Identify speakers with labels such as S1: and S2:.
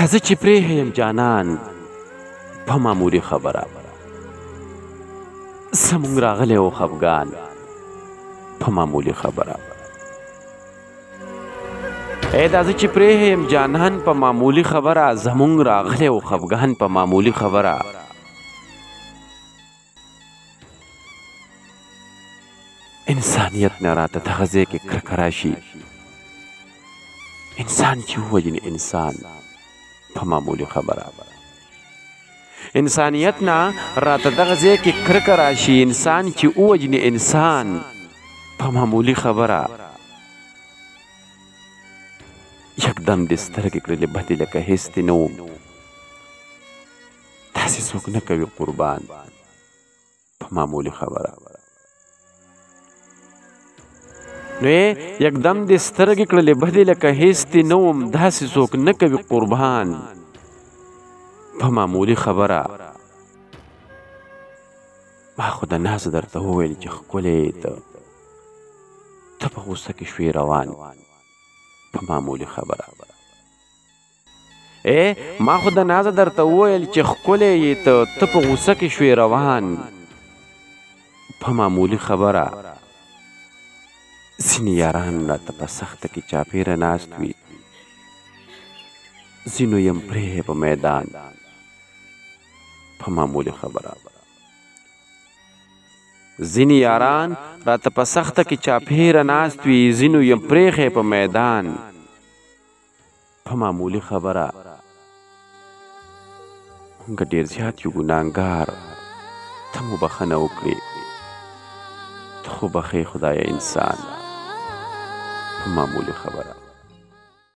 S1: راځه چې پرېښیم جانان په معمولي خبره زموږ راغلی و خفګان په معمولي خبره راځه چې پرېښیم جانان په معمولي خبره زموږ راغلی و خفګان په معمولي خبره انسانیت نه راته دغه ځای کې کرکه راشي انسان چې ووژني انسان په معمولي خبره انسانیت نه راته دغه ځای کې کرکه راشي انسان چې ووژني انسان په معمولي خبره یکدم دې سترګې کړلې بدې لکه هېڅ دې نه وم داسې څوک نه کوي قربان په معمولي خبره نو یکدم دې سترګې کړلې بدې لکه هېڅ دې نه وم داسې څوک نه کوي قربان په معمولي خبره ما خو د ناز درته وویل چې ښکلی ته په غوسه کې شوې روان په معمولي خبره ما خو د نازه درته وویل چې ښکلی یې ته په غوسه کې شوې روان په معمولي خبره ځینې یاران راته په سخته کې چاپېره ناست وي ځینو یم پرې په میدان په معمولي خبره ځینې یاران راته په سخته کې چاپېره ناست وي ځینو یم پرېښی په میدان په معمولي خبره موږ ډېر زیات یو ګناهګار ته مو بښنه وکړې ته خو بښې خدایه انسان په معمولي خبره